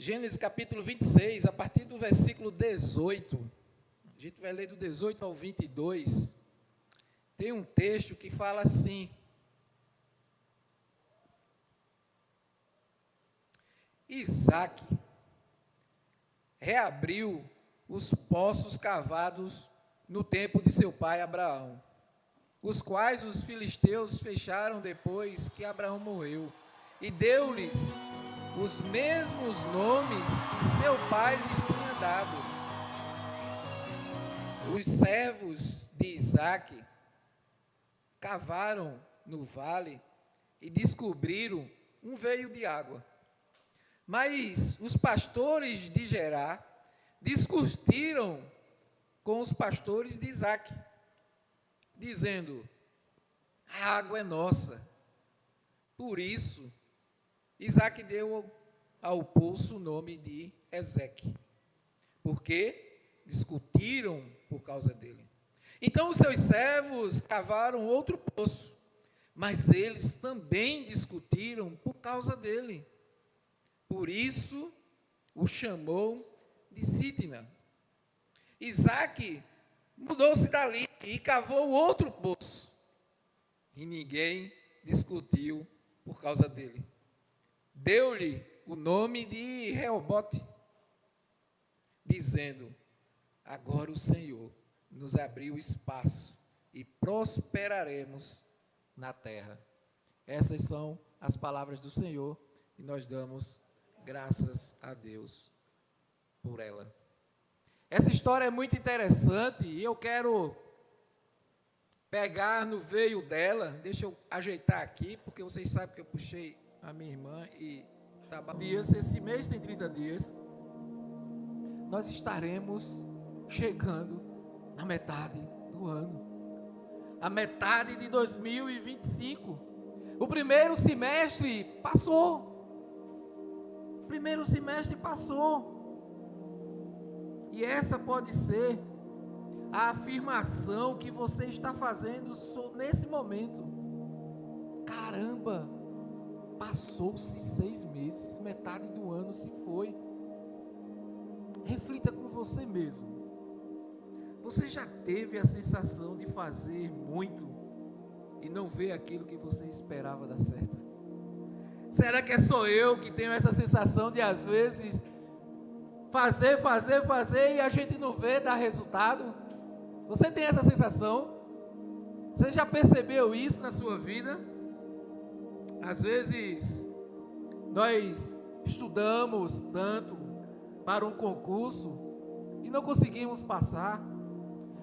Gênesis capítulo 26, a partir do versículo 18, a gente vai ler do 18 ao 22, tem um texto que fala assim: Isaque reabriu os poços cavados no tempo de seu pai Abraão, os quais os filisteus fecharam depois que Abraão morreu, e deu-lhes os mesmos nomes que seu pai lhes tinha dado. Os servos de Isaque cavaram no vale e descobriram um veio de água. Mas os pastores de Gerar discutiram com os pastores de Isaque, dizendo: a água é nossa. Por isso, Isaque deu ao poço o nome de Ezeque, porque discutiram por causa dele. Então os seus servos cavaram outro poço, mas eles também discutiram por causa dele. Por isso o chamou de Sitna. Isaque mudou-se dali e cavou outro poço, e ninguém discutiu por causa dele. Deu-lhe o nome de Reobote, dizendo: agora o Senhor nos abriu espaço e prosperaremos na terra. Essas são as palavras do Senhor e nós damos graças a Deus por ela. Essa história é muito interessante e eu quero pegar no veio dela. Deixa eu ajeitar aqui, porque vocês sabem que eu puxei a minha irmã e esse mês tem 30 dias, nós estaremos chegando na metade do ano, a metade de 2025. O primeiro semestre passou, e essa pode ser a afirmação que você está fazendo nesse momento. Caramba, passou-se 6 meses, metade do ano se foi. Reflita com você mesmo. Você já teve a sensação de fazer muito e não ver aquilo que você esperava dar certo? Será que é só eu que tenho essa sensação de, às vezes, fazer e a gente não vê dar resultado? Você tem essa sensação? Você já percebeu isso na sua vida? Às vezes, nós estudamos tanto para um concurso e não conseguimos passar.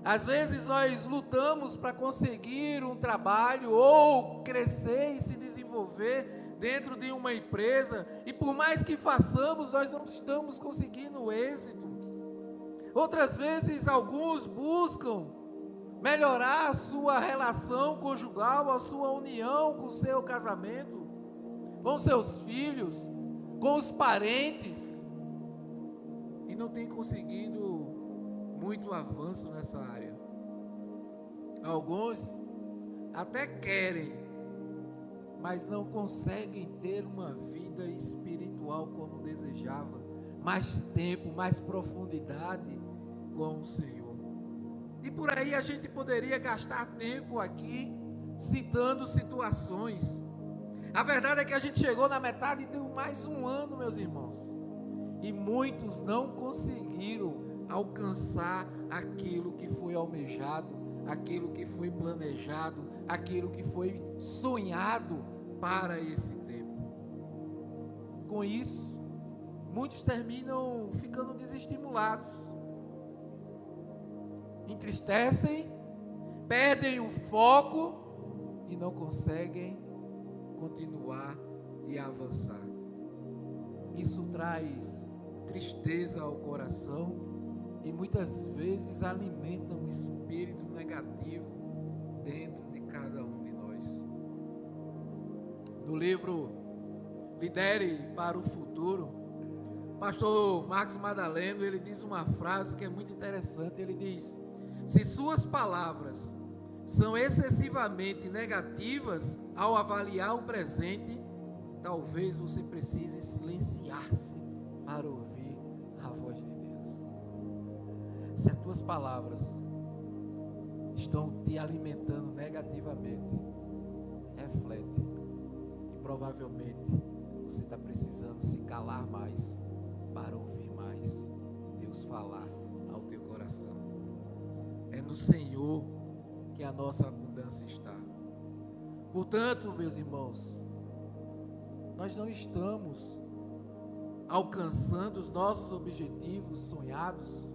Às vezes, nós lutamos para conseguir um trabalho ou crescer e se desenvolver dentro de uma empresa, e por mais que façamos, nós não estamos conseguindo êxito. Outras vezes, alguns buscam melhorar a sua relação conjugal, a sua união com o seu casamento, com seus filhos, com os parentes, e não tem conseguido muito avanço nessa área. Alguns até querem, mas não conseguem ter uma vida espiritual como desejava, mais tempo, mais profundidade com o Senhor. E por aí a gente poderia gastar tempo aqui citando situações. A verdade é que a gente chegou na metade de mais um ano, meus irmãos, e muitos não conseguiram alcançar aquilo que foi almejado, aquilo que foi planejado, aquilo que foi sonhado para esse tempo. Com isso, muitos terminam ficando desestimulados, entristecem, perdem o foco e não conseguem continuar e avançar. Isso traz tristeza ao coração e muitas vezes alimenta um espírito negativo dentro de cada um de nós. No livro Lidere para o Futuro, pastor Marcos Madaleno, ele diz uma frase que é muito interessante. Ele diz: se suas palavras são excessivamente negativas ao avaliar o presente, talvez você precise silenciar-se para ouvir. suas palavras estão te alimentando negativamente, reflete que provavelmente você está precisando se calar mais para ouvir mais Deus falar ao teu coração. É no Senhor que a nossa abundância está. Portanto, meus irmãos, nós não estamos alcançando os nossos objetivos sonhados,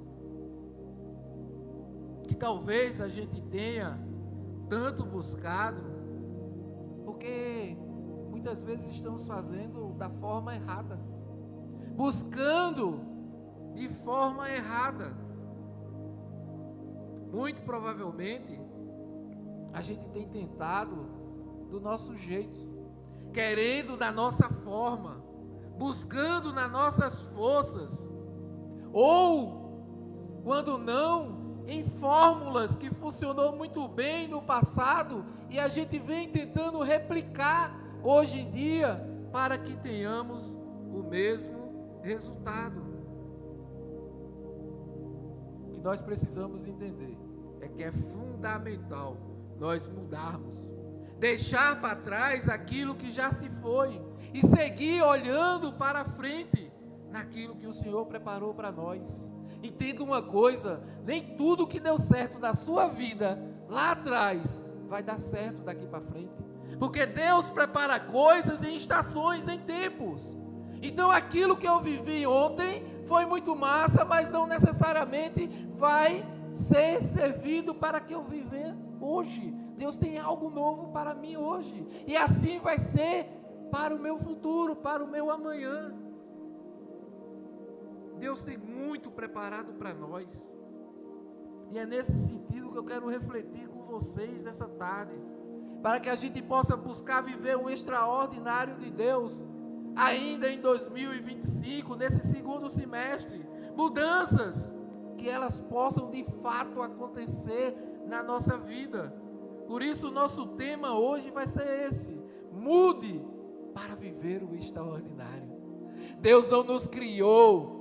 que talvez a gente tenha tanto buscado, porque muitas vezes estamos fazendo da forma errada, buscando de forma errada. Muito provavelmente a gente tem tentado do nosso jeito, querendo da nossa forma, buscando nas nossas forças, ou quando não, em fórmulas que funcionou muito bem no passado e a gente vem tentando replicar hoje em dia para que tenhamos o mesmo resultado. O que nós precisamos entender é que é fundamental nós mudarmos, deixar para trás aquilo que já se foi e seguir olhando para frente naquilo que o Senhor preparou para nós. Entenda uma coisa: nem tudo que deu certo na sua vida lá atrás vai dar certo daqui para frente, porque Deus prepara coisas em estações, em tempos. Então aquilo que eu vivi ontem foi muito massa, mas não necessariamente vai ser servido para que eu viver hoje. Deus tem algo novo para mim hoje, e assim vai ser para o meu futuro, para o meu amanhã. Deus tem muito preparado para nós, e é nesse sentido que eu quero refletir com vocês nessa tarde, para que a gente possa buscar viver um extraordinário de Deus, ainda em 2025, nesse segundo semestre, mudanças, que elas possam de fato acontecer na nossa vida. Por isso o nosso tema hoje vai ser esse: mude para viver o extraordinário. Deus não nos criou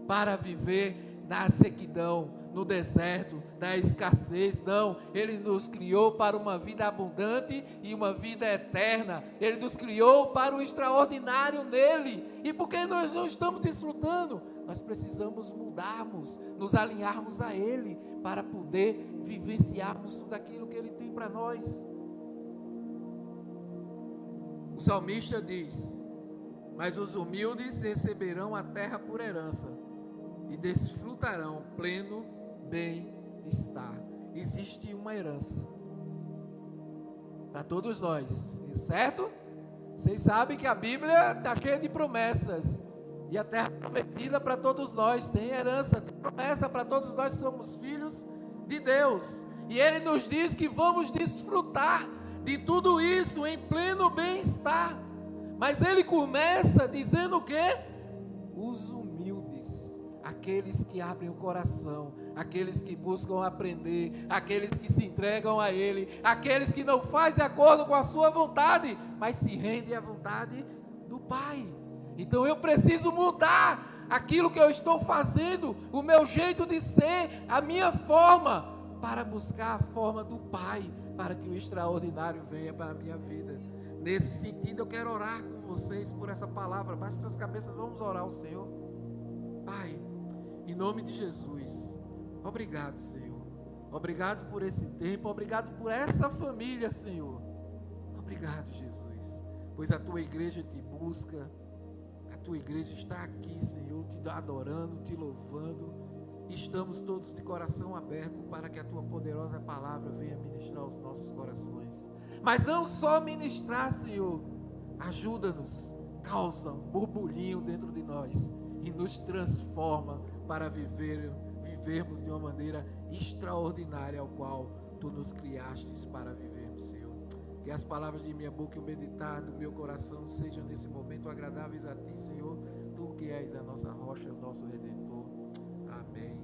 para viver na sequidão, no deserto, na escassez, não. Ele nos criou para uma vida abundante e uma vida eterna. Ele nos criou para o extraordinário nele. E porque nós não estamos desfrutando, nós precisamos mudarmos, nos alinharmos a Ele, para poder vivenciarmos tudo aquilo que Ele tem para nós. O salmista diz: mas os humildes receberão a terra por herança e desfrutarão pleno bem-estar. Existe uma herança para todos nós, certo? Vocês sabem que a Bíblia está cheia de promessas, e a terra prometida para todos nós tem herança, tem promessa para todos nós que somos filhos de Deus, e Ele nos diz que vamos desfrutar de tudo isso em pleno bem-estar. Mas Ele começa dizendo o quê? Os humildes, aqueles que abrem o coração, aqueles que buscam aprender, aqueles que se entregam a Ele, aqueles que não fazem de acordo com a sua vontade, mas se rendem à vontade do Pai. Então eu preciso mudar aquilo que eu estou fazendo, o meu jeito de ser, a minha forma, para buscar a forma do Pai, para que o extraordinário venha para a minha vida. Nesse sentido eu quero orar com vocês por essa palavra. Baixe suas cabeças, vamos orar ao Senhor. Pai, em nome de Jesus, obrigado, Senhor. Obrigado por esse tempo, obrigado por essa família, Senhor. Obrigado, Jesus, pois a Tua igreja te busca, a Tua igreja está aqui, Senhor, te adorando, te louvando. Estamos todos de coração aberto para que a Tua poderosa palavra venha ministrar os nossos corações. Mas não só ministrar, Senhor, ajuda-nos, causa um burburinho dentro de nós e nos transforma para vivermos de uma maneira extraordinária ao qual Tu nos criastes para vivermos, Senhor. Que as palavras de minha boca e o meditar do meu coração sejam nesse momento agradáveis a Ti, Senhor, Tu que és a nossa rocha, o nosso Redentor. Amém.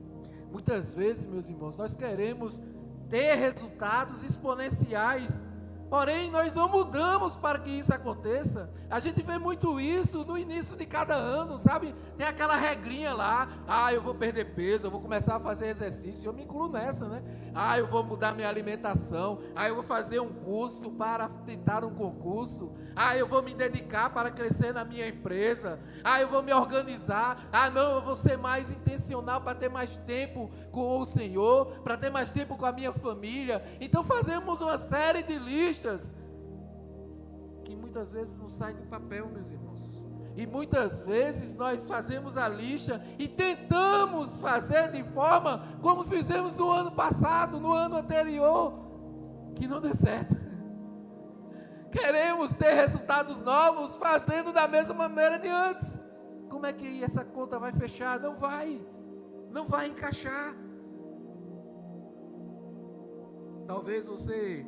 Muitas vezes, meus irmãos, nós queremos ter resultados exponenciais. Porém, nós não mudamos para que isso aconteça. A gente vê muito isso no início de cada ano, sabe? Tem aquela regrinha lá, eu vou perder peso, eu vou começar a fazer exercício, eu me incluo nessa, né? Eu vou mudar minha alimentação, eu vou fazer um curso para tentar um concurso, eu vou me dedicar para crescer na minha empresa, eu vou me organizar, não, eu vou ser mais intencional para ter mais tempo com o Senhor, para ter mais tempo com a minha família. Então fazemos uma série de listas que muitas vezes não saem do papel, meus irmãos. E muitas vezes nós fazemos a lista e tentamos fazer de forma como fizemos no ano passado, no ano anterior, que não deu certo. Queremos ter resultados novos fazendo da mesma maneira de antes. Como é que essa conta vai fechar? Não vai encaixar. Talvez você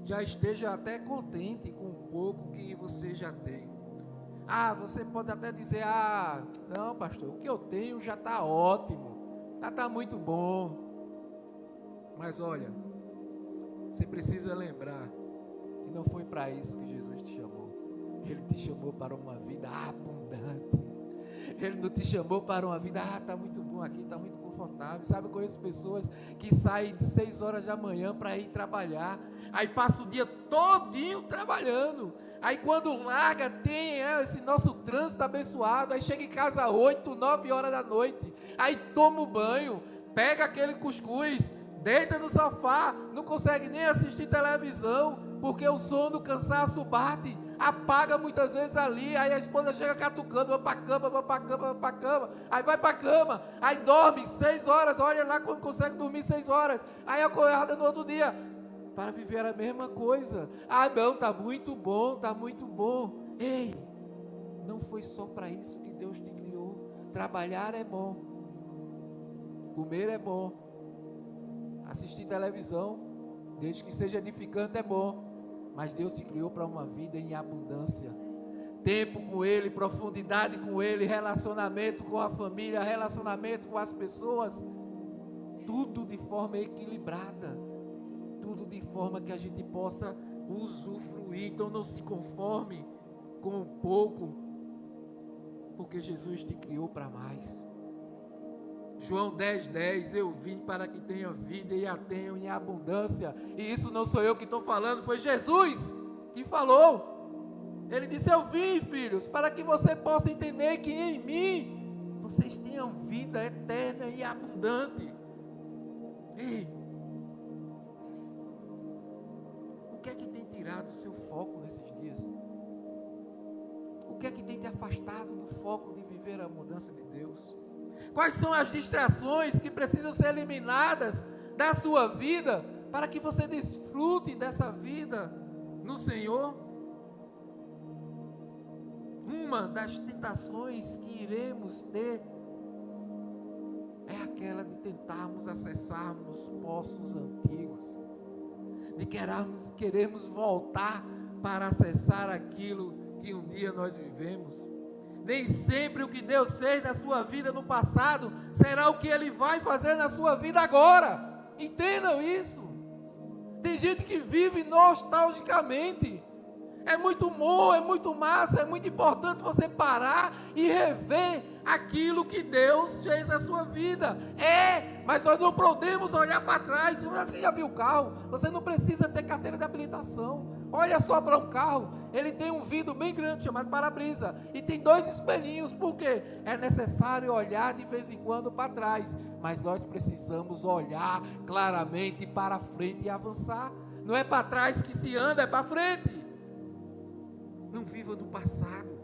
já esteja até contente com o pouco que você já tem. Você pode até dizer, não, pastor, o que eu tenho já está ótimo, já está muito bom. Mas olha, você precisa lembrar que não foi para isso que Jesus te chamou. Ele te chamou para uma vida abundante. Ele não te chamou para uma vida, está muito bom aqui, está muito confortável. Sabe, eu conheço pessoas que saem de 6 horas da manhã para ir trabalhar, aí passa o dia todinho trabalhando, aí quando larga tem esse nosso trânsito abençoado, aí chega em casa 8, 9 horas da noite, aí toma o banho, pega aquele cuscuz, deita no sofá, não consegue nem assistir televisão, porque o sono, o cansaço bate, apaga muitas vezes ali, aí a esposa chega catucando, vamos para a cama, aí vai para a cama, aí dorme 6 horas, olha lá quando consegue dormir 6 horas, aí acorda no outro dia, para viver a mesma coisa. Não, está muito bom, ei, não foi só para isso que Deus te criou. Trabalhar é bom, comer é bom, assistir televisão, desde que seja edificante, é bom. Mas Deus te criou para uma vida em abundância. Tempo com Ele, profundidade com Ele, relacionamento com a família, relacionamento com as pessoas. Tudo de forma equilibrada. Tudo de forma que a gente possa usufruir. Então não se conforme com o pouco, porque Jesus te criou para mais. João 10:10, eu vim para que tenha vida e a tenham em abundância. E isso não sou eu que estou falando, foi Jesus que falou. Ele disse, eu vim, filhos, para que você possa entender que em mim vocês tenham vida eterna e abundante. Ei, o que é que tem tirado o seu foco nesses dias? O que é que tem te afastado do foco de viver a mudança de Deus? Quais são as distrações que precisam ser eliminadas da sua vida para que você desfrute dessa vida no Senhor? Uma das tentações que iremos ter é aquela de tentarmos acessarmos poços antigos, de queremos voltar para acessar aquilo que um dia nós vivemos. Nem sempre o que Deus fez na sua vida no passado será o que Ele vai fazer na sua vida agora. Entendam isso. Tem gente que vive nostalgicamente. É muito bom, é muito massa, é muito importante você parar e rever aquilo que Deus fez na sua vida. Mas nós não podemos olhar para trás. Você já viu o carro? Você não precisa ter carteira de habilitação. Olha só para um carro, ele tem um vidro bem grande chamado para-brisa e tem 2 espelhinhos, por quê? É necessário olhar de vez em quando para trás, mas nós precisamos olhar claramente para frente e avançar. Não é para trás que se anda, é para frente. Não viva do passado.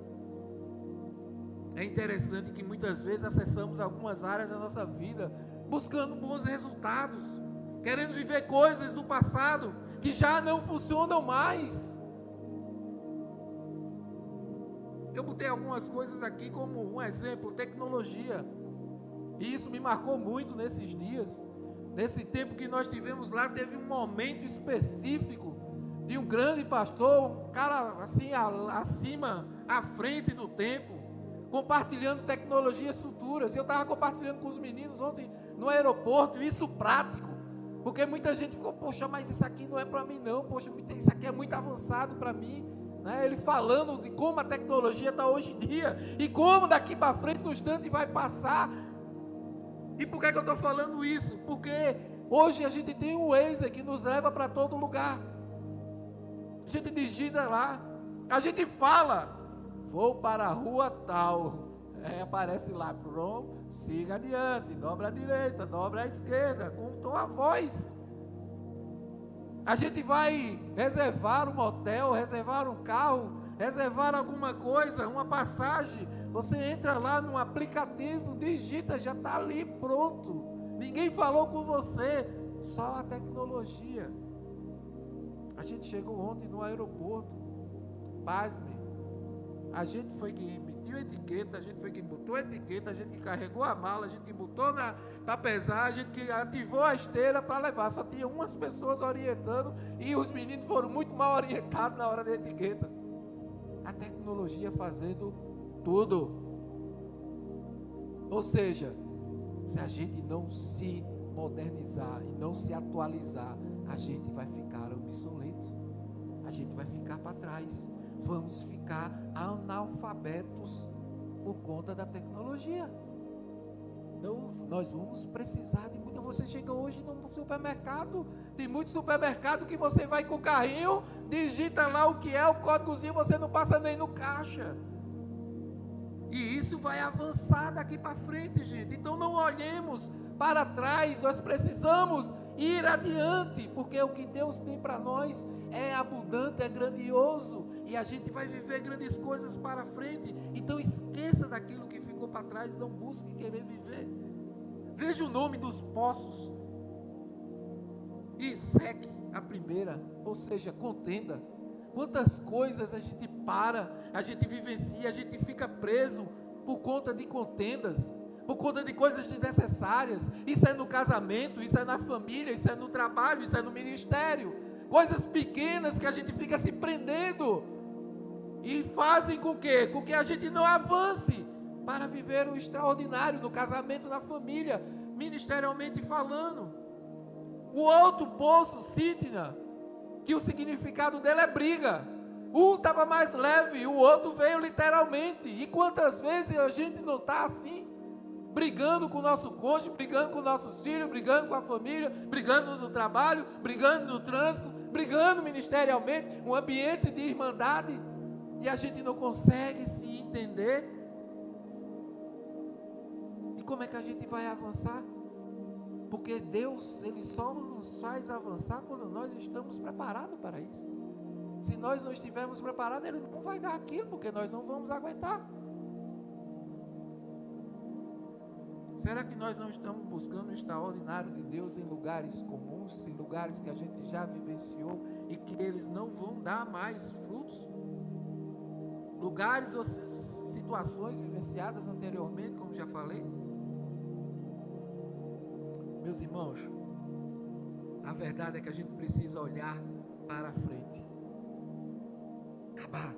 É interessante que muitas vezes acessamos algumas áreas da nossa vida buscando bons resultados, querendo viver coisas do passado que já não funcionam mais. Eu botei algumas coisas aqui como um exemplo, tecnologia, e isso me marcou muito nesses dias. Nesse tempo que nós tivemos lá, teve um momento específico de um grande pastor, um cara assim acima, à frente do tempo, compartilhando tecnologias futuras. Eu estava compartilhando com os meninos ontem no aeroporto, isso prático, Porque muita gente ficou, poxa, mas isso aqui não é para mim não, poxa, isso aqui é muito avançado para mim. Ele falando de como a tecnologia está hoje em dia, e como daqui para frente no instante vai passar. E por que eu estou falando isso? Porque hoje a gente tem o Waze que nos leva para todo lugar. A gente digita lá, a gente fala, vou para a rua tal, aparece lá, pronto, siga adiante, dobra à direita, dobra à esquerda, com tua voz. A gente vai reservar um hotel, reservar um carro, reservar alguma coisa, uma passagem. Você entra lá no aplicativo, digita, já está ali pronto. Ninguém falou com você, só a tecnologia. A gente chegou ontem no aeroporto, pasme. A gente foi quem emitiu a etiqueta, a gente foi quem botou a etiqueta, a gente que carregou a mala, a gente que botou para pesar, a gente que ativou a esteira para levar. Só tinha umas pessoas orientando e os meninos foram muito mal orientados na hora da etiqueta. A tecnologia fazendo tudo. Ou seja, se a gente não se modernizar e não se atualizar, a gente vai ficar obsoleto. A gente vai ficar para trás. Vamos ficar analfabetos por conta da tecnologia. Então, nós vamos precisar de muita. Você chega hoje no supermercado, tem muito supermercado que você vai com o carrinho, digita lá o que é, o códigozinho, você não passa nem no caixa. E isso vai avançar daqui para frente, gente. Então não olhemos para trás, nós precisamos ir adiante, porque o que Deus tem para nós é abundante, é grandioso, e a gente vai viver grandes coisas para frente. Então esqueça daquilo que ficou para trás, não busque querer viver. Veja o nome dos poços. Isaac, a primeira, ou seja, contenda. Quantas coisas a gente para, a gente vivencia, a gente fica preso por conta de contendas, por conta de coisas desnecessárias. Isso é no casamento, isso é na família, isso é no trabalho, isso é no ministério. Coisas pequenas que a gente fica se prendendo e fazem com que a gente não avance para viver o extraordinário no casamento, na família, ministerialmente falando. O outro poço, Sitna, que o significado dele é briga. Um estava mais leve, o outro veio literalmente. E quantas vezes a gente não está assim, brigando com o nosso cônjuge, brigando com nossos filhos, brigando com a família, brigando no trabalho, brigando no trânsito, brigando ministerialmente, um ambiente de irmandade, e a gente não consegue se entender. E como é que a gente vai avançar? Porque Deus, Ele só nos faz avançar quando nós estamos preparados para isso. Se nós não estivermos preparados, Ele não vai dar aquilo, porque nós não vamos aguentar. Será que nós não estamos buscando o extraordinário de Deus em lugares comuns, em lugares que a gente já vivenciou e que eles não vão dar mais frutos? Lugares ou situações vivenciadas anteriormente, como já falei. Meus irmãos, a verdade é que a gente precisa olhar para a frente. Acabar,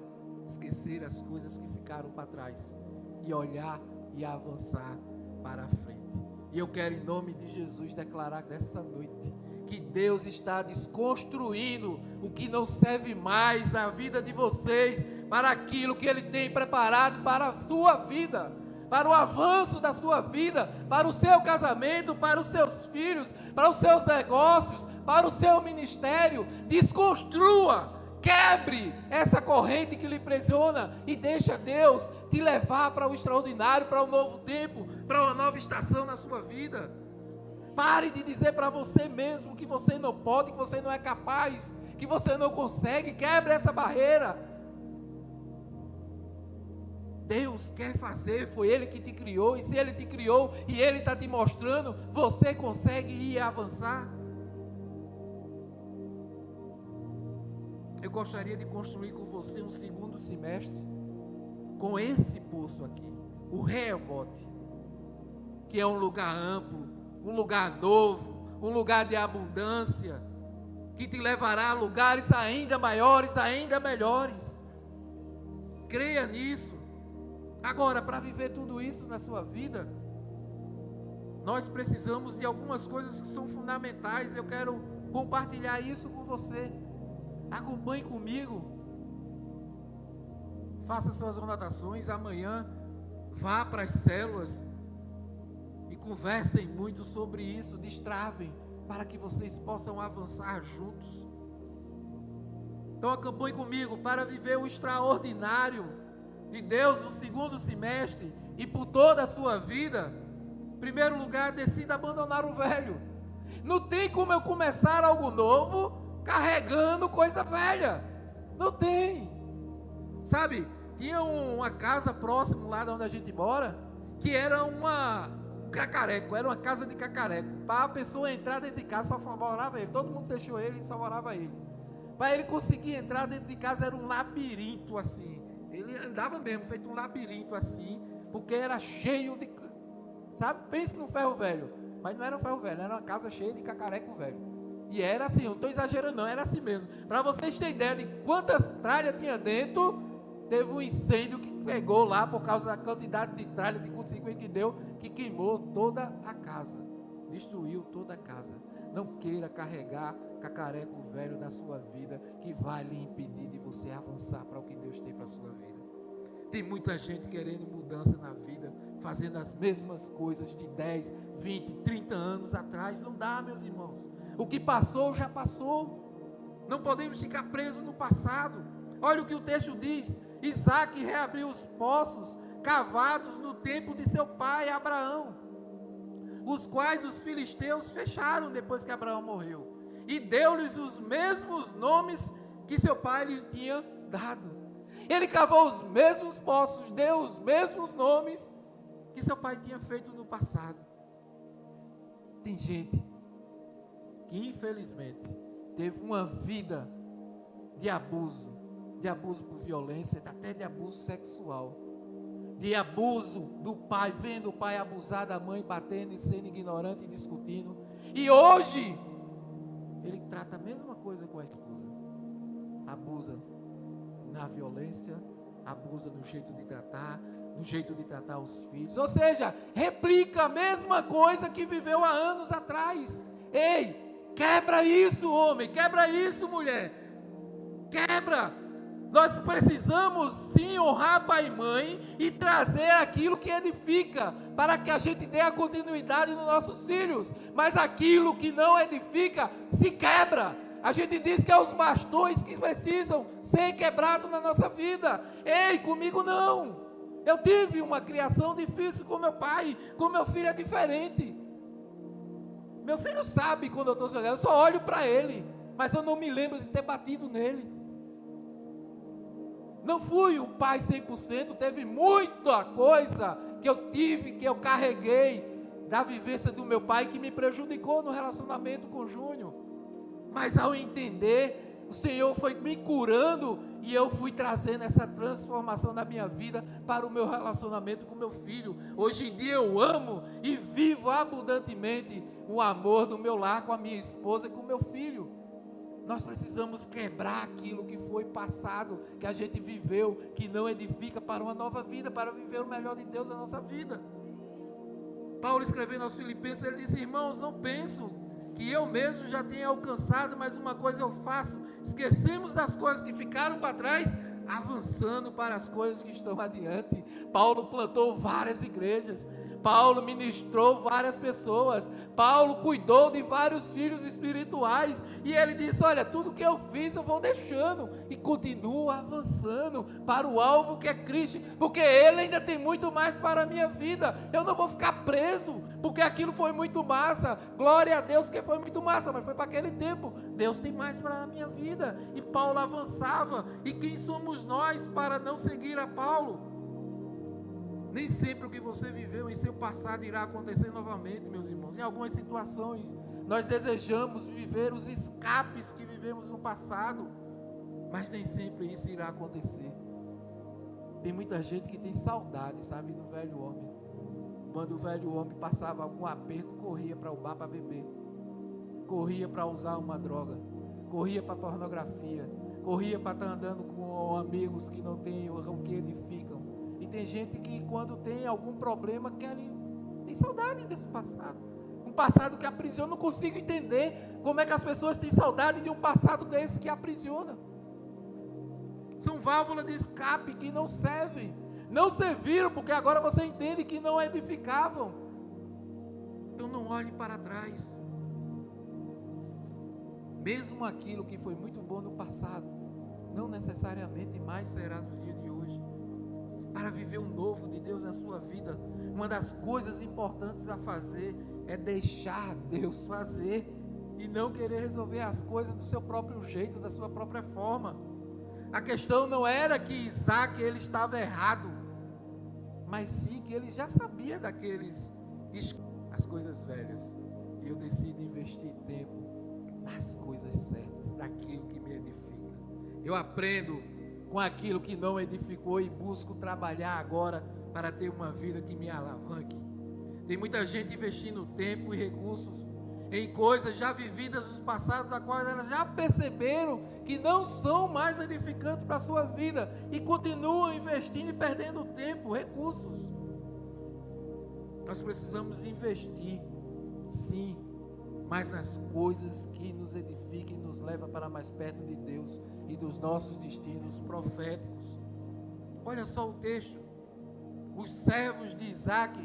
esquecer as coisas que ficaram para trás e olhar e avançar para a frente. E eu quero, em nome de Jesus, declarar nessa noite que Deus está desconstruindo o que não serve mais na vida de vocês, para aquilo que Ele tem preparado para a sua vida, para o avanço da sua vida, para o seu casamento, para os seus filhos, para os seus negócios, para o seu ministério. Desconstrua, quebre essa corrente que lhe pressiona e deixa Deus te levar para o extraordinário, para o novo tempo, para uma nova estação na sua vida. Pare de dizer para você mesmo que você não pode, que você não é capaz, que você não consegue. Quebre essa barreira. Deus quer fazer, foi Ele que te criou, e se Ele te criou e Ele está te mostrando, você consegue ir avançar. Eu gostaria de construir com você um segundo semestre com esse poço aqui, o Rehoboth, que é um lugar amplo, um lugar novo, um lugar de abundância, que te levará a lugares ainda maiores, ainda melhores. Creia nisso. Agora, para viver tudo isso na sua vida, nós precisamos de algumas coisas que são fundamentais. Eu quero compartilhar isso com você. Acompanhe comigo. Faça suas anotações. Amanhã vá para as células e conversem muito sobre isso. Destravem para que vocês possam avançar juntos. Então acompanhe comigo. Para viver o extraordinário de Deus no segundo semestre e por toda a sua vida, em primeiro lugar, decida abandonar o velho. Não tem como eu começar algo novo carregando coisa velha. Não tem. Sabe, tinha uma casa próximo lá de onde a gente mora, que era um cacareco, era uma casa de cacareco. Para a pessoa entrar dentro de casa só favorava ele. Todo mundo deixou ele e só favorava ele. Para ele conseguir entrar dentro de casa era um labirinto assim. Ele andava mesmo, feito um labirinto assim, porque era cheio de... Sabe, pense no ferro velho. Mas não era um ferro velho, era uma casa cheia de cacareco velho. E era assim, eu não estou exagerando não, era assim mesmo. Para vocês terem ideia de quantas tralhas tinha dentro, teve um incêndio que pegou lá por causa da quantidade de tralha, de curto-circuito que deu, que queimou toda a casa. Destruiu toda a casa. Não queira carregar cacareco velho da sua vida, que vai lhe impedir de você avançar para o que Deus tem para a sua vida. Tem muita gente querendo mudança na vida, fazendo as mesmas coisas de 10, 20, 30 anos atrás. Não dá, meus irmãos. O que passou, já passou. Não podemos ficar presos no passado. Olha o que o texto diz. Isaac reabriu os poços cavados no tempo de seu pai Abraão, os quais os filisteus fecharam depois que Abraão morreu, e deu-lhes os mesmos nomes que seu pai lhes tinha dado. Ele cavou os mesmos poços, deu os mesmos nomes que seu pai tinha feito no passado. Tem gente que infelizmente teve uma vida de abuso por violência, até de abuso sexual, de abuso do pai, vendo o pai abusar da mãe, batendo e sendo ignorante e discutindo, e hoje ele trata a mesma coisa com a esposa, abusa na violência, abusa no jeito de tratar, no jeito de tratar os filhos, ou seja, replica a mesma coisa que viveu há anos atrás. Ei, quebra isso, homem, quebra isso, mulher, quebra. Nós precisamos sim honrar pai e mãe e trazer aquilo que edifica, para que a gente dê a continuidade nos nossos filhos, mas aquilo que não edifica se quebra. A gente diz que é os bastões que precisam ser quebrados na nossa vida. Ei, comigo não. Eu tive uma criação difícil com meu pai, com meu filho é diferente. Meu filho sabe quando eu estou olhando, eu só olho para ele, mas eu não me lembro de ter batido nele. Não fui um pai 100%, teve muita coisa que eu tive, que eu carreguei da vivência do meu pai, que me prejudicou no relacionamento com o Júnior. Mas ao entender, o Senhor foi me curando e eu fui trazendo essa transformação na minha vida para o meu relacionamento com meu filho. Hoje em dia eu amo e vivo abundantemente o amor do meu lar com a minha esposa e com o meu filho. Nós precisamos quebrar aquilo que foi passado, que a gente viveu, que não edifica para uma nova vida, para viver o melhor de Deus na nossa vida. Paulo escrevendo aos Filipenses, ele disse: irmãos, não penso que eu mesmo já tenha alcançado, mas uma coisa eu faço, esquecemos das coisas que ficaram para trás, avançando para as coisas que estão adiante. Paulo plantou várias igrejas, Paulo ministrou várias pessoas, Paulo cuidou de vários filhos espirituais, e ele disse: olha, tudo que eu fiz eu vou deixando, e continuo avançando para o alvo que é Cristo, porque Ele ainda tem muito mais para a minha vida. Eu não vou ficar preso, porque aquilo foi muito massa, glória a Deus que foi muito massa, mas foi para aquele tempo. Deus tem mais para a minha vida, e Paulo avançava. E quem somos nós para não seguir a Paulo? Nem sempre o que você viveu em seu passado irá acontecer novamente, meus irmãos. Em algumas situações, nós desejamos viver os escapes que vivemos no passado, mas nem sempre isso irá acontecer. Tem muita gente que tem saudade, sabe, do velho homem. Quando o velho homem passava algum aperto, corria para o bar para beber, corria para usar uma droga, corria para pornografia, corria para estar andando com amigos que não têm o que edificam. E tem gente que quando tem algum problema quer Tem saudade desse passado. Um passado que aprisiona. Eu não consigo entender como é que as pessoas têm saudade de um passado desse que aprisiona. São válvulas de escape que não servem. Não serviram porque agora você entende que não edificavam. Então não olhe para trás. Mesmo aquilo que foi muito bom no passado, não necessariamente mais será no dia de hoje. Para viver o novo de Deus na sua vida, uma das coisas importantes a fazer é deixar Deus fazer e não querer resolver as coisas do seu próprio jeito, da sua própria forma. A questão não era que Isaac ele estava errado, mas sim que ele já sabia as coisas velhas. E eu decido investir tempo nas coisas certas, naquilo que me edifica. Eu aprendo com aquilo que não edificou e busco trabalhar agora para ter uma vida que me alavanque. Tem muita gente investindo tempo e recursos em coisas já vividas no passado, da qual elas já perceberam que não são mais edificantes para a sua vida e continuam investindo e perdendo tempo, recursos. Nós precisamos investir, sim, mas nas coisas que nos edificam e nos levam para mais perto de Deus e dos nossos destinos proféticos. Olha só o texto. Os servos de Isaac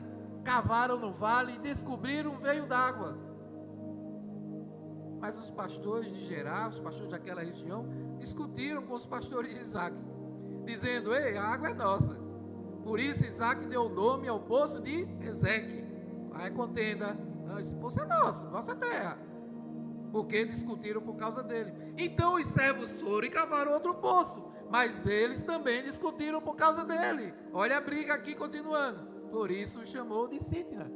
cavaram no vale e descobriram um veio d'água. Mas os pastores de Gerar, os pastores daquela região, discutiram com os pastores de Isaac, dizendo: ei, a água é nossa. Por isso Isaac deu o nome ao poço de Ezeque. Aí contenda: não, esse poço é nosso, nossa terra. Porque discutiram por causa dele. Então os servos foram e cavaram outro poço, mas eles também discutiram por causa dele. Olha a briga aqui continuando. Por isso o chamou de Sitna.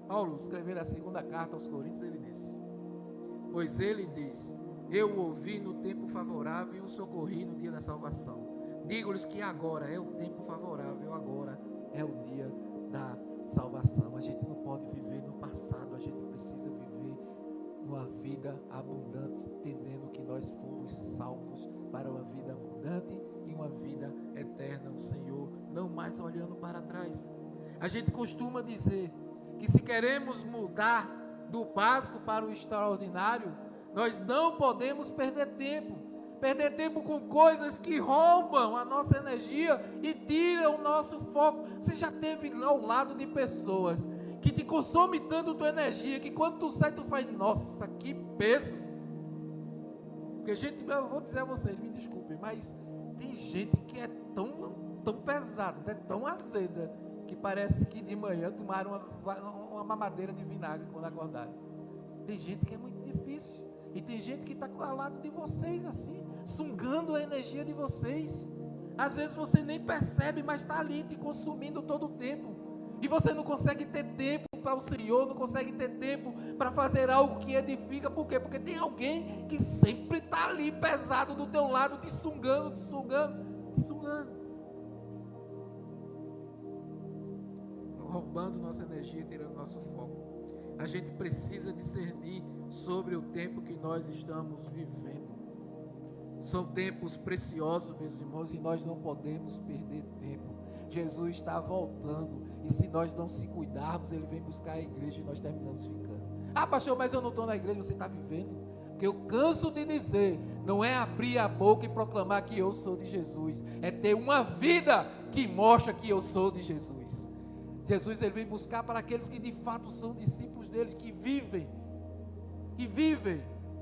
Paulo, escrevendo a segunda carta aos Coríntios, ele disse: pois ele diz: eu o ouvi no tempo favorável e o socorri no dia da salvação. Digo-lhes que agora é o tempo favorável, agora é o dia da salvação. A gente não pode viver no passado, a gente precisa viver uma vida abundante, entendendo que nós fomos salvos para uma vida abundante e uma vida eterna no Senhor, não mais olhando para trás. A gente costuma dizer que se queremos mudar do básico para o extraordinário, nós não podemos perder tempo com coisas que roubam a nossa energia e tiram o nosso foco. Você já esteve ao lado de pessoas que te consomem tanto tua energia, que quando tu sai, tu faz: nossa, que peso. Porque gente, eu vou dizer a vocês, me desculpem, mas tem gente que é tão pesada, é tão azeda, que parece que de manhã tomaram uma mamadeira de vinagre quando acordaram. Tem gente que é muito difícil. E tem gente que está ao lado de vocês assim, sugando a energia de vocês. Às vezes você nem percebe, mas está ali te consumindo todo o tempo. E você não consegue ter tempo para o Senhor, não consegue ter tempo para fazer algo que edifica. Por quê? Porque tem alguém que sempre está ali pesado do teu lado, te sugando. Roubando nossa energia e tirando nosso foco. A gente precisa discernir sobre o tempo que nós estamos vivendo. São tempos preciosos, meus irmãos, e nós não podemos perder tempo. Jesus está voltando, e se nós não se cuidarmos, Ele vem buscar a igreja e nós terminamos ficando. Ah, pastor, mas eu não estou na igreja. Você está vivendo? Porque eu canso de dizer, não é abrir a boca e proclamar que eu sou de Jesus, é ter uma vida que mostra que eu sou de Jesus. Jesus, Ele vem buscar para aqueles que de fato são discípulos dele, que vivem,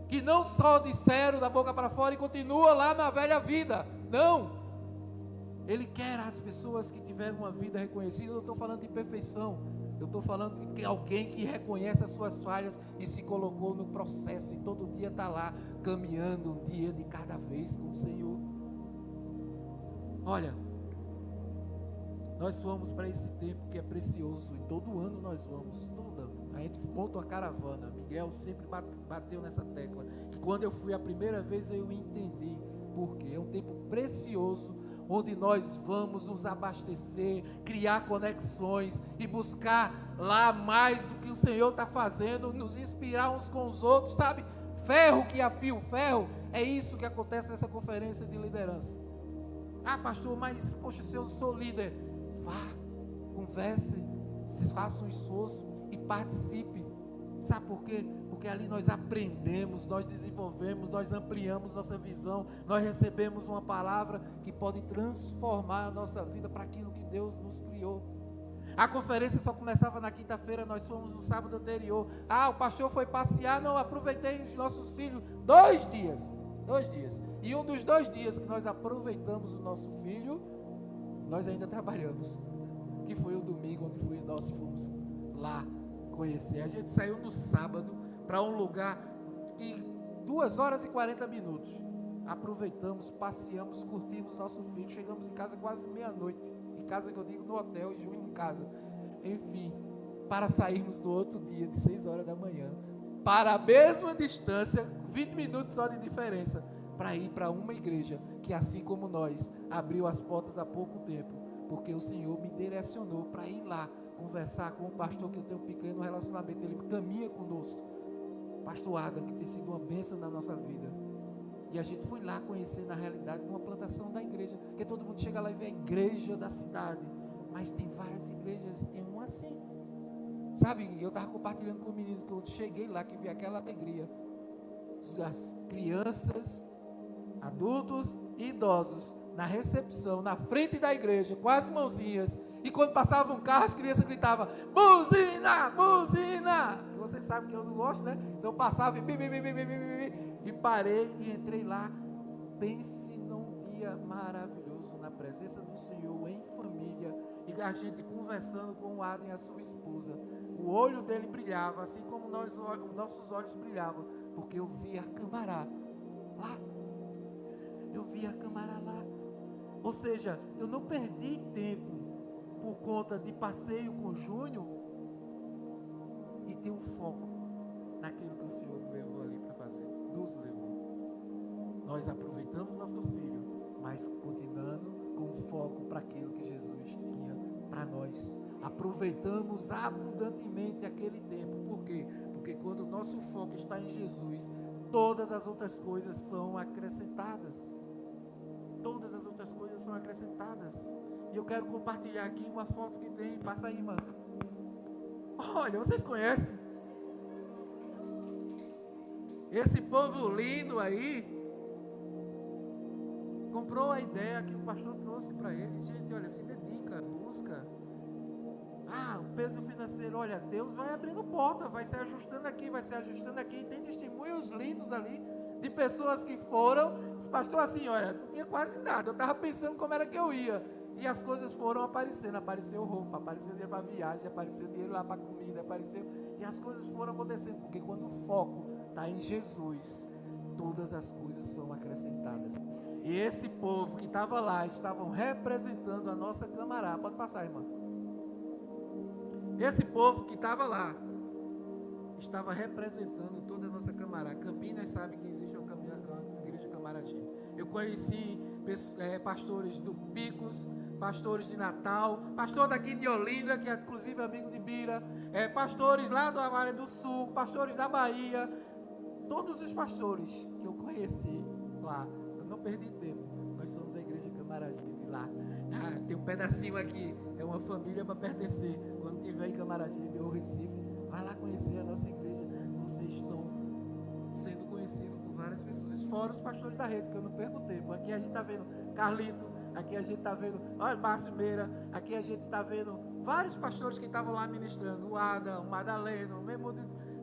que não só disseram da boca para fora e continuam lá na velha vida. Não, Ele quer as pessoas que tiveram uma vida reconhecida. Eu não estou falando de perfeição, eu estou falando de alguém que reconhece as suas falhas e se colocou no processo, e todo dia está lá, caminhando um dia de cada vez com o Senhor. Olha, nós vamos para esse tempo que é precioso, e todo ano nós vamos, a gente monta uma caravana. Miguel sempre bateu nessa tecla, que quando eu fui a primeira vez eu entendi porque é um tempo precioso, onde nós vamos nos abastecer, criar conexões e buscar lá mais do que o Senhor está fazendo, nos inspirar uns com os outros, sabe? Ferro que afia o ferro, é isso que acontece nessa conferência de liderança. Ah, pastor, mas poxa, se eu sou líder, Vá, converse, faça um esforço e participe. Sabe por quê? Porque ali nós aprendemos, nós desenvolvemos, nós ampliamos nossa visão, nós recebemos uma palavra que pode transformar a nossa vida para aquilo que Deus nos criou. A conferência só começava na quinta-feira, nós fomos no sábado anterior. O pastor foi passear, não, aproveitei os nossos filhos 2 dias. 2 dias. E um dos 2 dias que nós aproveitamos o nosso filho, nós ainda trabalhamos. Que foi o domingo, onde nós fomos lá conhecer. A gente saiu no sábado para um lugar que 2 horas e 40 minutos. Aproveitamos, passeamos, curtimos nosso filho. Chegamos em casa quase meia-noite. Em casa que eu digo no hotel, e Júnior em casa. Enfim, para sairmos no outro dia de 6 horas da manhã, para a mesma distância, 20 minutos só de diferença, para ir para uma igreja que, assim como nós, abriu as portas há pouco tempo, porque o Senhor me direcionou para ir lá conversar com o pastor, que eu tenho um pequeno relacionamento, ele caminha conosco, pastor Adam, que tem sido uma bênção na nossa vida. E a gente foi lá conhecer, na realidade, uma plantação da igreja, porque todo mundo chega lá e vê a igreja da cidade, mas tem várias igrejas e tem uma assim. Sabe, eu estava compartilhando com o menino, que eu cheguei lá, que vi aquela alegria, as crianças, adultos e idosos, na recepção, na frente da igreja, com as mãozinhas, e quando passava um carro, as crianças gritavam, buzina, buzina. Vocês sabem que eu não gosto, né? Então eu passava e parei e entrei lá. Pense num dia maravilhoso, na presença do Senhor, em família, e a gente conversando com o Adam e a sua esposa. O olho dele brilhava, assim como nossos olhos brilhavam, porque eu via a Camará lá. Eu via a Camará lá. Ou seja, eu não perdi tempo por conta de passeio com o Júnior e ter um foco naquilo que o Senhor me levou ali para fazer. Nos levou. Nós aproveitamos nosso filho, mas continuando com foco para aquilo que Jesus tinha para nós. Aproveitamos abundantemente aquele tempo. Por quê? Porque quando o nosso foco está em Jesus, todas as outras coisas são acrescentadas. Todas as outras coisas são acrescentadas. E eu quero compartilhar aqui uma foto que tem. Passa aí, mano. Olha, vocês conhecem? Esse povo lindo aí comprou a ideia que o pastor trouxe para ele. Gente, olha, se dedica, busca. O peso financeiro, olha, Deus vai abrindo porta, vai se ajustando aqui, vai se ajustando aqui. Tem testemunhos lindos ali de pessoas que foram. Esse pastor assim, olha, não tinha quase nada. Eu estava pensando como era que eu ia. E as coisas foram aparecendo. Apareceu roupa, apareceu dinheiro para viagem, apareceu dinheiro lá para comida, apareceu. E as coisas foram acontecendo. Porque quando o foco está em Jesus, todas as coisas são acrescentadas. E esse povo que estava lá, estavam representando a nossa Camará. Pode passar, irmão. Esse povo que estava lá, estava representando toda a nossa Camará. Campinas sabe que existe uma igreja Camaragibe. Eu conheci pastores do Picos, pastores de Natal, pastor daqui de Olinda, que é inclusive amigo de Bira, pastores lá do Amaro do Sul, pastores da Bahia, todos os pastores que eu conheci lá. Eu não perdi tempo. Nós somos a igreja Camaragibe lá. Tem um pedacinho aqui, é uma família para pertencer. Quando tiver em Camaragibe ou Recife, vai lá conhecer a nossa igreja. Vocês estão sendo conhecidos por várias pessoas, fora os pastores da rede, que eu não perco tempo. Aqui a gente está vendo Carlito, aqui a gente está vendo, olha, Márcio Meira, aqui a gente está vendo vários pastores que estavam lá ministrando, o Ada, o Madaleno, o mesmo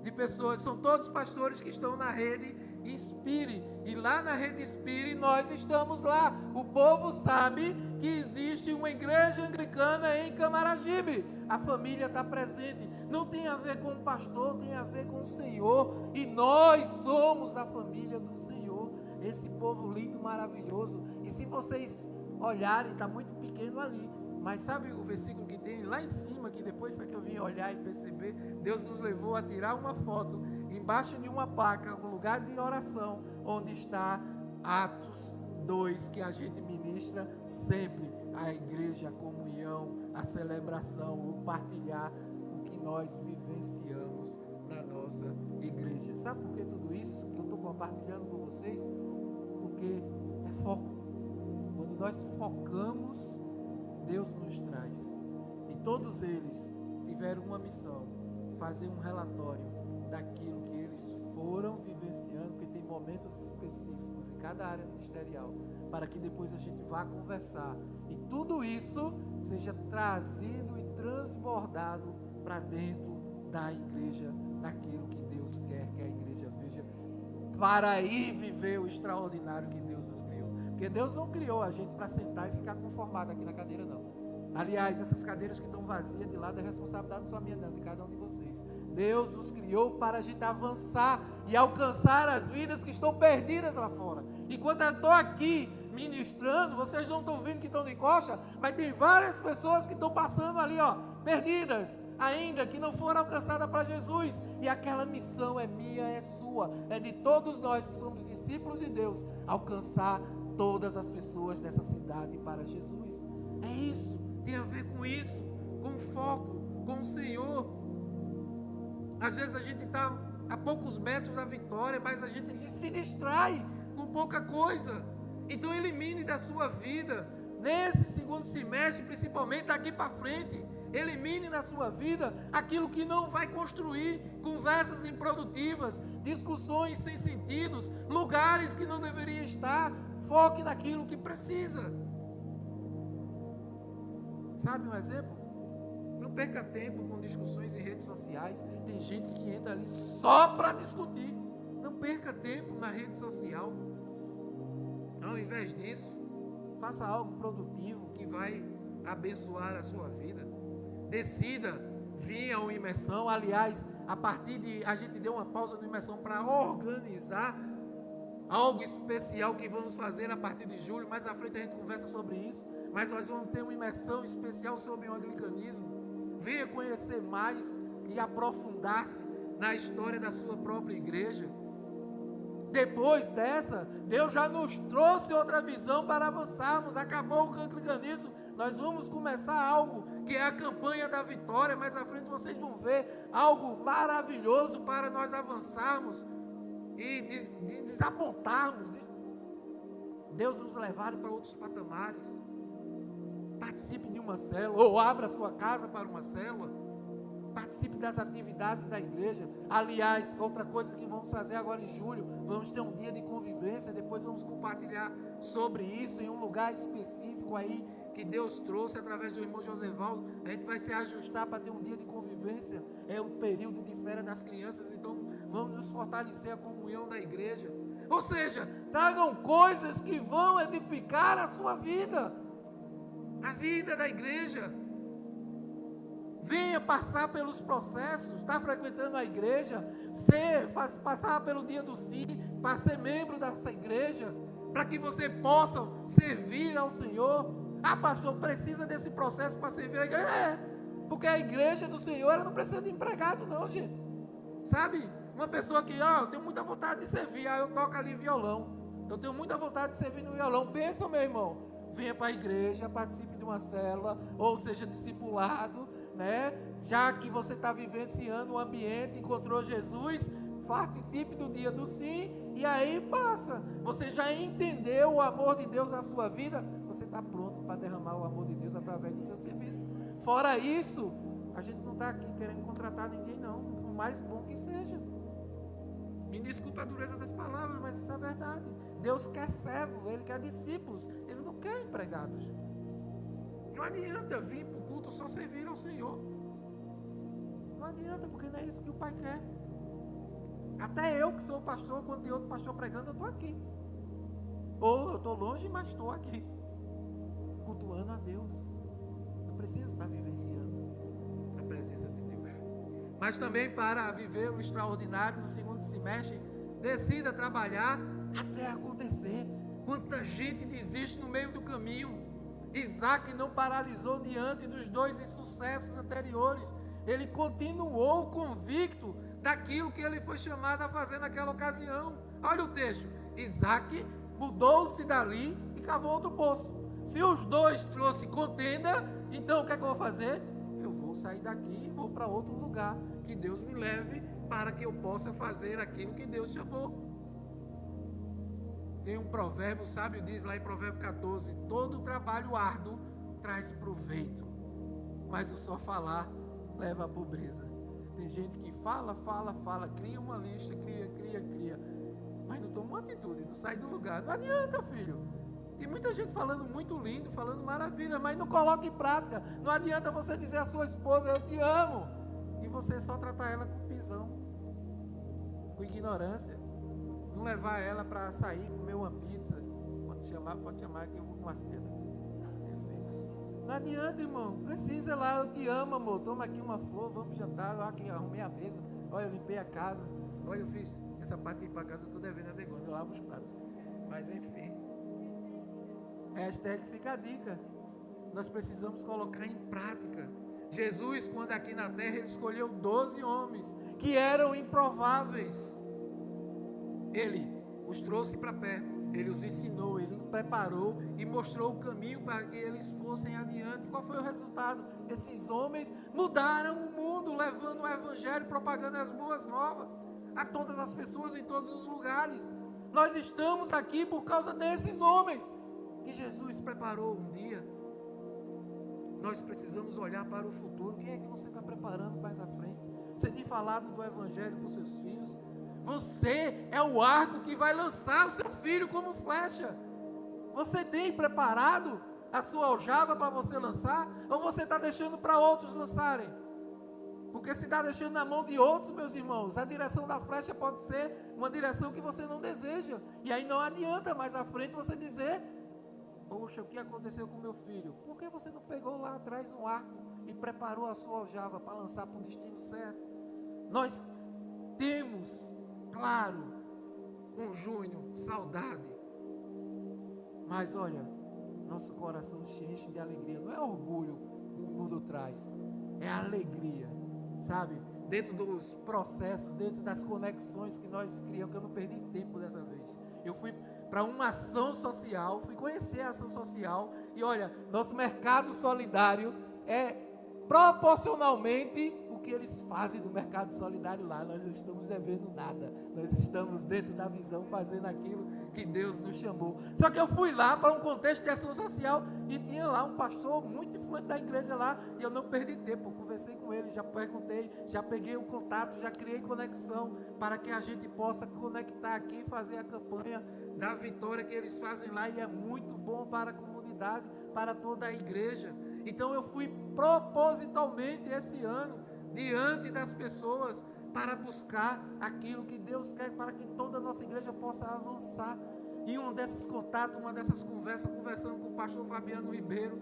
de pessoas, são todos pastores que estão na rede Inspire, e lá na rede Inspire nós estamos lá. O povo sabe que existe uma igreja anglicana em Camaragibe, a família está presente, não tem a ver com o pastor, tem a ver com o Senhor, e nós somos a família do Senhor, esse povo lindo, maravilhoso. E se vocês olharem, está muito pequeno ali, mas sabe o versículo que tem lá em cima, que depois foi que eu vim olhar e perceber, Deus nos levou a tirar uma foto, embaixo de uma placa, um lugar de oração, onde está Atos 2, que a gente ministra sempre, a igreja, a comunhão, a celebração, o partilhar o que nós vivenciamos na nossa igreja. Sabe por que tudo isso que eu estou compartilhando com vocês? Porque é foco. Quando nós focamos, Deus nos traz. E todos eles tiveram uma missão: fazer um relatório daquilo que eles foram vivenciando, porque tem momentos específicos em cada área ministerial, para que depois a gente vá conversar e tudo isso seja trazido e transbordado para dentro da igreja, daquilo que Deus quer que a igreja veja, para aí viver o extraordinário que Deus nos criou. Porque Deus não criou a gente para sentar e ficar conformado aqui na cadeira, não. Aliás, essas cadeiras que estão vazias de lado é responsabilidade não só minha, não, de cada um de vocês. Deus nos criou para a gente avançar e alcançar as vidas que estão perdidas lá fora. E quando eu estou aqui ministrando, vocês não estão vendo que estão de costa, mas tem várias pessoas que estão passando ali, perdidas ainda, que não foram alcançadas para Jesus. E aquela missão é minha, é sua, é de todos nós que somos discípulos de Deus, alcançar todas as pessoas dessa cidade para Jesus. É isso, tem a ver com isso, com foco, com o Senhor. Às vezes a gente está a poucos metros da vitória, mas a gente se distrai com pouca coisa. Então elimine da sua vida, nesse segundo semestre, principalmente daqui para frente, elimine da sua vida aquilo que não vai construir, conversas improdutivas, discussões sem sentidos, lugares que não deveria estar. Foque naquilo que precisa. Sabe um exemplo? Não perca tempo com discussões em redes sociais. Tem gente que entra ali só para discutir. Não perca tempo na rede social. Ao invés disso, faça algo produtivo que vai abençoar a sua vida. Decida vir ao imersão. Aliás, a gente deu uma pausa no imersão para organizar algo especial que vamos fazer a partir de julho. Mais à frente a gente conversa sobre isso. Mas nós vamos ter uma imersão especial sobre o anglicanismo. Venha conhecer mais e aprofundar-se na história da sua própria igreja. Depois dessa, Deus já nos trouxe outra visão para avançarmos. Acabou o anglicanismo, nós vamos começar algo que é a campanha da vitória. Mais à frente vocês vão ver algo maravilhoso para nós avançarmos e desapontarmos, Deus nos levar para outros patamares. Participe de uma célula, ou abra sua casa para uma célula. Participe das atividades da igreja. Aliás, outra coisa que vamos fazer agora em julho, vamos ter um dia de convivência, depois vamos compartilhar sobre isso em um lugar específico aí, que Deus trouxe através do irmão Josevaldo. A gente vai se ajustar para ter um dia de convivência. É o período de férias das crianças, então vamos nos fortalecer a comunhão da igreja. Ou seja, tragam coisas que vão edificar a sua vida, a vida da igreja. Venha passar pelos processos, está frequentando a igreja, passar pelo dia do sim, para ser membro dessa igreja, para que você possa servir ao Senhor. Ah, pastor, precisa desse processo para servir a igreja? Porque a igreja do Senhor, ela não precisa de empregado não, gente. Sabe? Uma pessoa que, eu tenho muita vontade de servir, eu toco ali violão, eu tenho muita vontade de servir no violão. Pensa, meu irmão, venha para a igreja, participe de uma célula, ou seja, discipulado, né? Já que você está vivenciando um ambiente, encontrou Jesus, participe do dia do sim, e aí passa. Você já entendeu o amor de Deus na sua vida, você está pronto para derramar o amor de Deus através do seu serviço. Fora isso, a gente não está aqui querendo contratar ninguém não, por mais bom que seja. Me desculpa a dureza das palavras, mas isso é verdade. Deus quer servo, Ele quer discípulos, Ele não quer empregados. Não adianta vir para o culto só servir ao Senhor. Não adianta, porque não é isso que o Pai quer. Até eu que sou pastor, quando tem outro pastor pregando, eu estou aqui. Ou eu estou longe, mas estou aqui, cultuando a Deus. Eu preciso estar vivenciando a presença de Deus. Mas também, para viver o extraordinário no segundo semestre, decida trabalhar até acontecer. Quanta gente desiste no meio do caminho. Isaac não paralisou diante dos dois insucessos anteriores. Ele continuou convicto daquilo que ele foi chamado a fazer naquela ocasião. Olha o texto. Isaac mudou-se dali e cavou outro poço. Se os dois trouxeram contenda, então o que é que eu vou fazer? Eu vou sair daqui e vou para outro lugar. Que Deus me leve para que eu possa fazer aquilo que Deus chamou. Tem um provérbio, sábio diz lá em Provérbio 14, todo trabalho árduo traz proveito, mas o só falar leva à pobreza. Tem gente que fala, cria uma lista, cria, mas não toma uma atitude, não sai do lugar. Não adianta, filho. Tem muita gente falando muito lindo, falando maravilha, mas não coloca em prática. Não adianta você dizer à sua esposa, eu te amo, e você só tratar ela com pisão, com ignorância. Não levar ela para sair, comer uma pizza. Pode chamar que eu vou com umas pizzas. Não adianta, irmão. Precisa lá, eu te amo, amor. Toma aqui uma flor, vamos jantar. Eu aqui arrumei a mesa. Olha, eu limpei a casa. Olha, eu fiz essa parte de limpar a casa, eu estou devendo a Degona, eu lavo os pratos. Mas enfim. Hashtag fica a dica. Nós precisamos colocar em prática. Jesus, quando aqui na terra, ele escolheu 12 homens que eram improváveis. Ele os trouxe para perto, ele os ensinou, ele os preparou e mostrou o caminho para que eles fossem adiante. Qual foi o resultado? Esses homens mudaram o mundo, levando o evangelho, propagando as boas novas a todas as pessoas em todos os lugares. Nós estamos aqui por causa desses homens que Jesus preparou um dia. Nós precisamos olhar para o futuro. Quem é que você está preparando mais à frente? Você tem falado do evangelho para os seus filhos? Você é o arco que vai lançar o seu filho como flecha. Você tem preparado a sua aljava para você lançar? Ou você está deixando para outros lançarem? Porque se está deixando na mão de outros, meus irmãos, a direção da flecha pode ser uma direção que você não deseja. E aí não adianta mais à frente você dizer, poxa, o que aconteceu com meu filho? Por que você não pegou lá atrás no arco e preparou a sua aljava para lançar para o destino certo? Nós temos, claro, com junho, saudade. Mas olha, nosso coração se enche de alegria. Não é orgulho que o mundo traz, é alegria, sabe? Dentro dos processos, dentro das conexões que nós criamos, que eu não perdi tempo dessa vez. Eu fui para uma ação social, fui conhecer a ação social, e olha, nosso mercado solidário é proporcionalmente o que eles fazem do mercado solidário lá. Nós não estamos devendo nada, nós estamos dentro da visão, fazendo aquilo que Deus nos chamou. Só que eu fui lá para um contexto de ação social, e tinha lá um pastor muito influente da igreja lá, e eu não perdi tempo, conversei com ele, já perguntei, já peguei o contato, já criei conexão, para que a gente possa conectar aqui e fazer a campanha da vitória que eles fazem lá, e é muito bom para a comunidade, para toda a igreja. Então eu fui propositalmente esse ano diante das pessoas para buscar aquilo que Deus quer, para que toda a nossa igreja possa avançar. E um desses contatos, uma dessas conversas, conversando com o pastor Fabiano Ribeiro,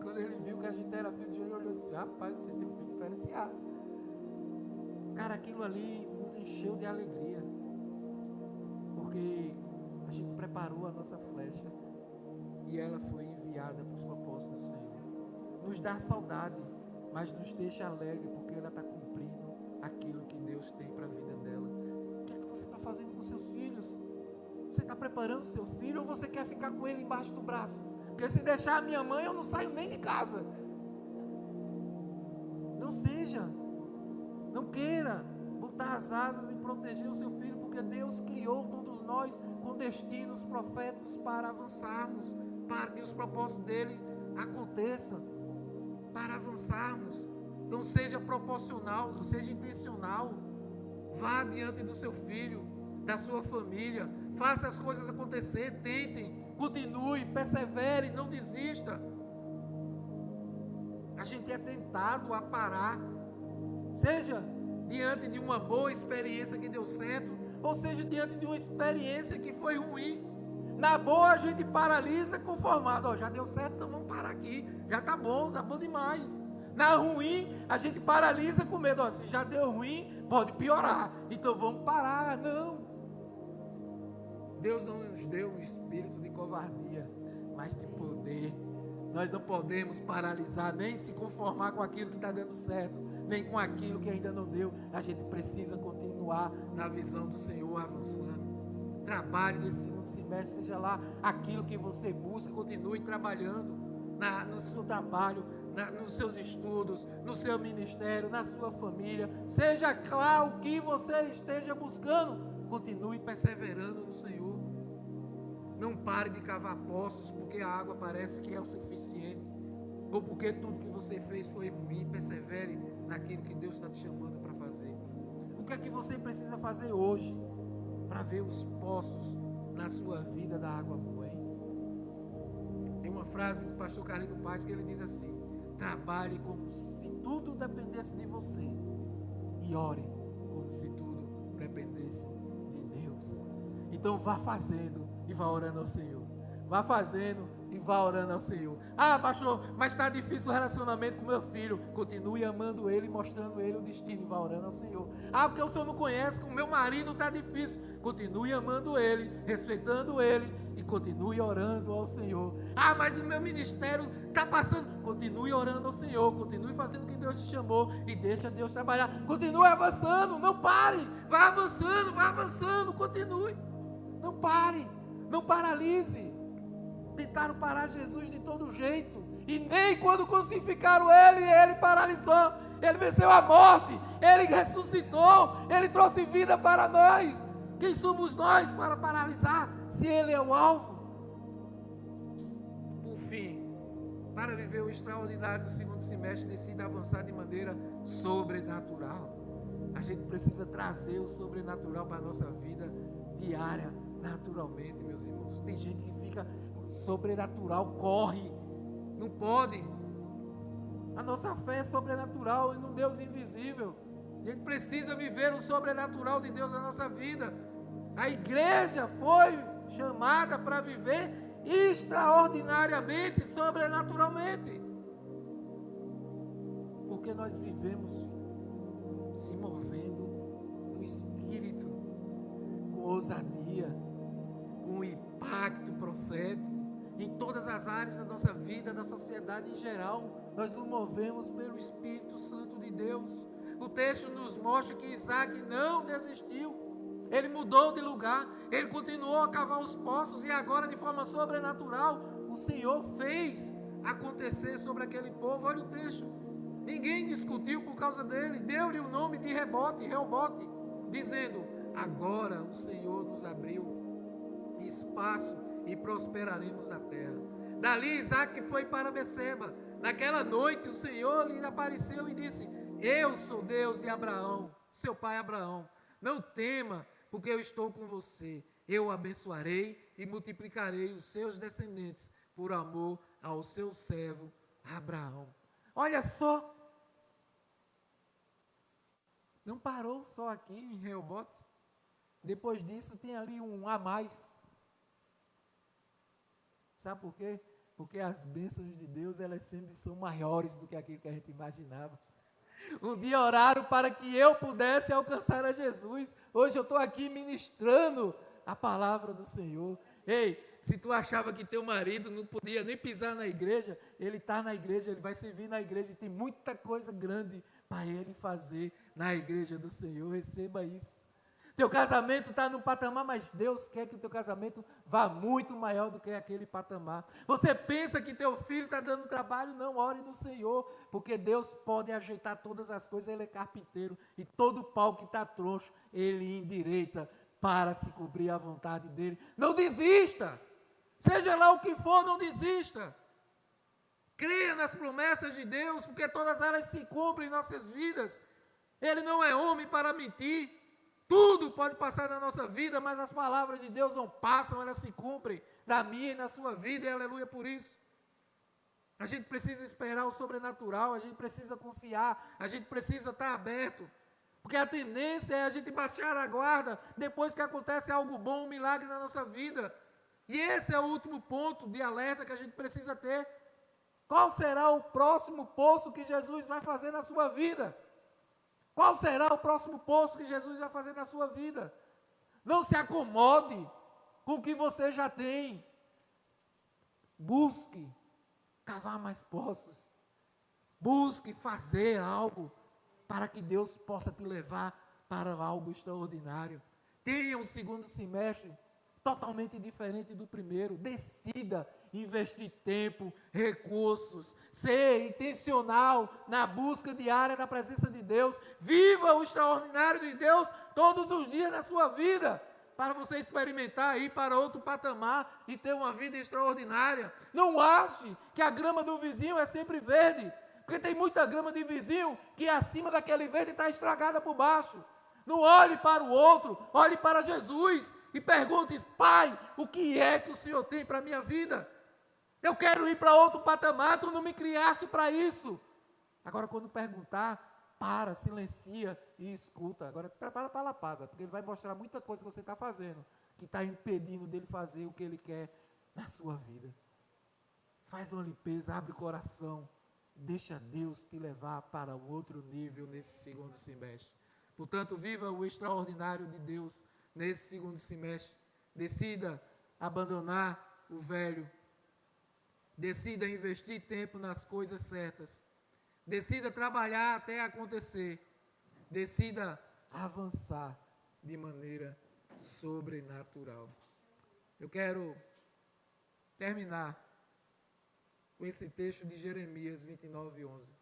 quando ele viu que a gente era filho de Deus, ele olhou e disse, rapaz, vocês têm um filho diferenciado. Cara, aquilo ali nos encheu de alegria, porque a gente preparou a nossa flecha e ela foi enviada para os propósitos do Senhor. Nos dá saudade, mas nos deixa alegre, porque ela está cumprindo aquilo que Deus tem para a vida dela. O que é que você está fazendo com seus filhos? Você está preparando seu filho, ou você quer ficar com ele embaixo do braço? Porque se deixar a minha mãe, eu não saio nem de casa. Não seja, não queira botar as asas e proteger o seu filho, porque Deus criou todos nós com destinos proféticos para avançarmos, para que os propósitos dele aconteçam, para avançarmos. Então seja proporcional, seja intencional, vá diante do seu filho, da sua família, faça as coisas acontecer, tentem, continue, persevere, não desista. A gente é tentado a parar, seja diante de uma boa experiência que deu certo, ou seja diante de uma experiência que foi ruim. Na boa a gente paralisa conformado, já deu certo, então vamos parar aqui, já tá bom demais. Na ruim a gente paralisa com medo, se já deu ruim, pode piorar, então vamos parar. Não, Deus não nos deu um espírito de covardia, mas de poder. Nós não podemos paralisar, nem se conformar com aquilo que está dando certo, nem com aquilo que ainda não deu. A gente precisa continuar na visão do Senhor, avançando. Trabalhe nesse segundo semestre, seja lá aquilo que você busca, continue trabalhando no seu trabalho, nos seus estudos, no seu ministério, na sua família. Seja claro o que você esteja buscando, continue perseverando no Senhor. Não pare de cavar poços, porque a água parece que é o suficiente. ou porque tudo que você fez foi ruim. Persevere naquilo que Deus está te chamando para fazer. O que é que você precisa fazer hoje para ver os poços na sua vida da água boa, hein? Tem uma frase do pastor Carlito Paz que ele diz assim: trabalhe como se tudo dependesse de você e ore como se tudo dependesse de Deus. Então vá fazendo e vá orando ao Senhor. Vá fazendo e vá orando ao Senhor. Ah, pastor, mas está difícil o relacionamento com meu filho. Continue amando ele, mostrando ele o destino e vá orando ao Senhor. Ah, porque o Senhor não conhece, com o meu marido está difícil. Continue amando ele, respeitando ele e continue orando ao Senhor. Ah, mas o meu ministério está passando. Continue orando ao Senhor, continue fazendo o que Deus te chamou e deixa Deus trabalhar. Continue avançando, não pare. Vá avançando, continue. Não pare, não paralise. Tentaram parar Jesus de todo jeito, e nem quando crucificaram ele paralisou. Ele venceu a morte, ele ressuscitou, ele trouxe vida para nós. Quem somos nós para paralisar, se ele é o alvo? Por fim, para viver o extraordinário do segundo semestre, decida avançar de maneira sobrenatural. A gente precisa trazer o sobrenatural para a nossa vida diária, naturalmente, meus irmãos. Tem gente que fica sobrenatural, corre, não pode. A nossa fé é sobrenatural e num Deus invisível. A gente precisa viver o sobrenatural de Deus na nossa vida. A igreja foi chamada para viver extraordinariamente, sobrenaturalmente, porque nós vivemos se movendo no Espírito, com ousadia, com impacto profético, em todas as áreas da nossa vida, da sociedade em geral. Nós nos movemos pelo Espírito Santo de Deus. O texto nos mostra que Isaac não desistiu, ele mudou de lugar, ele continuou a cavar os poços, e agora, de forma sobrenatural, o Senhor fez acontecer sobre aquele povo. Olha o texto, ninguém discutiu por causa dele, deu-lhe o nome de Reobote, dizendo: agora o Senhor nos abriu espaço e prosperaremos na terra. Dali Isaac foi para Beceba. Naquela noite o Senhor lhe apareceu e disse: eu sou Deus de Abraão, seu pai Abraão. Não tema, porque eu estou com você. Eu o abençoarei e multiplicarei os seus descendentes por amor ao seu servo Abraão. Olha só, não parou só aqui em Reobote. Depois disso tem ali um a mais. Sabe por quê? Porque as bênçãos de Deus, elas sempre são maiores do que aquilo que a gente imaginava. Um dia oraram para que eu pudesse alcançar a Jesus. Hoje eu estou aqui ministrando a palavra do Senhor. Ei, se tu achava que teu marido não podia nem pisar na igreja, ele está na igreja, ele vai servir na igreja, e tem muita coisa grande para ele fazer na igreja do Senhor. Receba isso. Teu casamento está no patamar, mas Deus quer que o teu casamento vá muito maior do que aquele patamar. Você pensa que teu filho está dando trabalho? Não, ore no Senhor, porque Deus pode ajeitar todas as coisas. Ele é carpinteiro, e todo pau que está troncho, Ele endireita para se cumprir a vontade dEle. Não desista, seja lá o que for, não desista. Creia nas promessas de Deus, porque todas elas se cumprem em nossas vidas. Ele não é homem para mentir. Tudo pode passar na nossa vida, mas as palavras de Deus não passam, elas se cumprem na minha e na sua vida, e aleluia por isso. A gente precisa esperar o sobrenatural, a gente precisa confiar, a gente precisa estar aberto, porque a tendência é a gente baixar a guarda depois que acontece algo bom, um milagre na nossa vida. E esse é o último ponto de alerta que a gente precisa ter. Qual será o próximo poço que Jesus vai fazer na sua vida? Qual será o próximo poço que Jesus vai fazer na sua vida? Não se acomode com o que você já tem. Busque cavar mais poços. Busque fazer algo para que Deus possa te levar para algo extraordinário. Tenha um segundo semestre totalmente diferente do primeiro. Decida investir tempo, recursos, ser intencional na busca diária da presença de Deus. Viva o extraordinário de Deus todos os dias na sua vida, para você experimentar, ir para outro patamar e ter uma vida extraordinária. Não ache que a grama do vizinho é sempre verde, porque tem muita grama de vizinho que acima daquele verde está estragada por baixo. Não olhe para o outro, olhe para Jesus e pergunte: Pai, o que é que o Senhor tem para a minha vida? Eu quero ir para outro patamar, tu não me criaste para isso. Agora, quando perguntar, para, silencia e escuta. Agora, prepara para a lapada, porque ele vai mostrar muita coisa que você está fazendo, que está impedindo dele fazer o que ele quer na sua vida. Faz uma limpeza, abre o coração, deixa Deus te levar para um outro nível nesse segundo semestre. Portanto, viva o extraordinário de Deus nesse segundo semestre. Decida abandonar o velho. Decida investir tempo nas coisas certas. Decida trabalhar até acontecer. Decida avançar de maneira sobrenatural. Eu quero terminar com esse texto de Jeremias 29:11.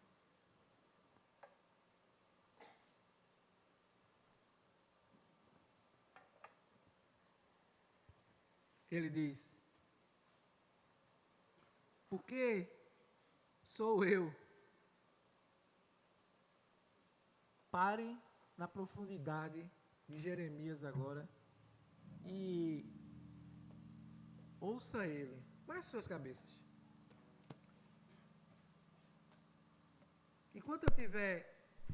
Ele diz: porque sou eu. Parem na profundidade de Jeremias agora e ouça ele. Baixe suas cabeças. Enquanto eu estiver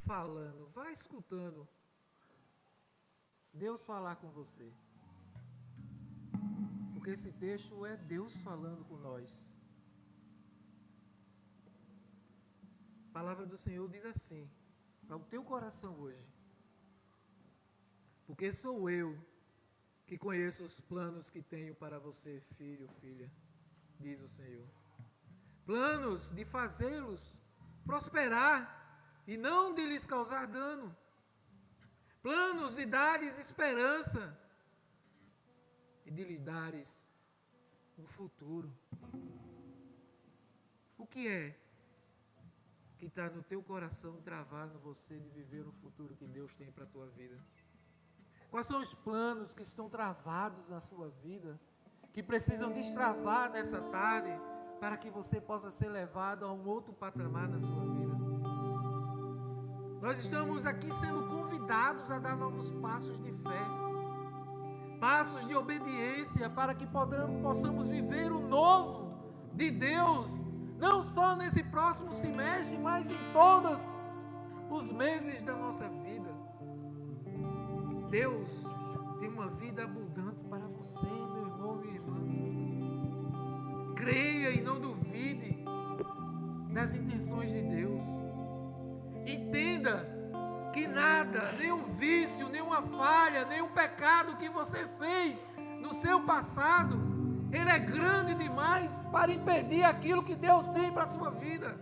falando, vá escutando Deus falar com você. Porque esse texto é Deus falando com nós. A palavra do Senhor diz assim, para o teu coração hoje: porque sou eu que conheço os planos que tenho para você, filho, filha, diz o Senhor. Planos de fazê-los prosperar e não de lhes causar dano. Planos de dar-lhes esperança e de lhes dares um futuro. O que é que está no teu coração travando você de viver o futuro que Deus tem para a tua vida? Quais são os planos que estão travados na sua vida, que precisam destravar nessa tarde, para que você possa ser levado a um outro patamar na sua vida? Nós estamos aqui sendo convidados a dar novos passos de fé, passos de obediência, para que possamos viver o novo de Deus, não só nesse próximo semestre, mas em todos os meses da nossa vida. Deus tem uma vida abundante para você, meu irmão, minha irmã. Creia e não duvide das intenções de Deus. Entenda que nada, nenhum vício, nenhuma falha, nenhum pecado que você fez no seu passado, ele é grande demais para impedir aquilo que Deus tem para a sua vida.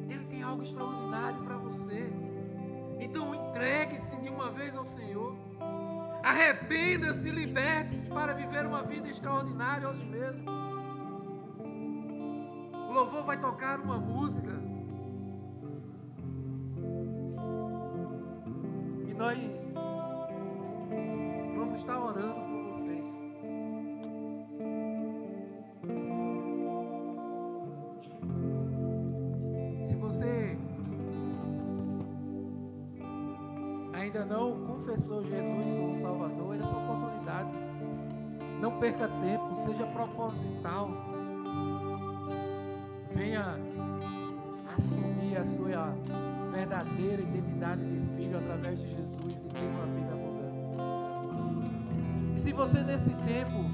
Ele tem algo extraordinário para você. Então entregue-se de uma vez ao Senhor. Arrependa-se, liberte-se para viver uma vida extraordinária hoje mesmo. O louvor vai tocar uma música. E nós vamos estar orando por vocês. Se você ainda não confessou Jesus como Salvador, essa é a oportunidade. Não perca tempo, seja proposital. Venha assumir a sua verdadeira identidade de filho através de Jesus e ter uma vida abundante. E se você nesse tempo,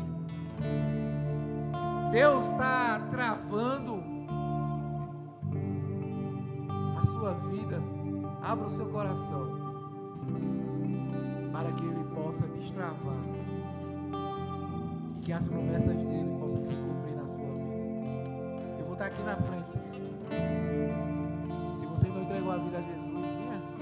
Deus está travando a sua vida, abra o seu coração para que Ele possa destravar e que as promessas dEle possam se cumprir na sua vida. Eu vou estar aqui na frente. Se você não entregou a vida a Jesus, venha.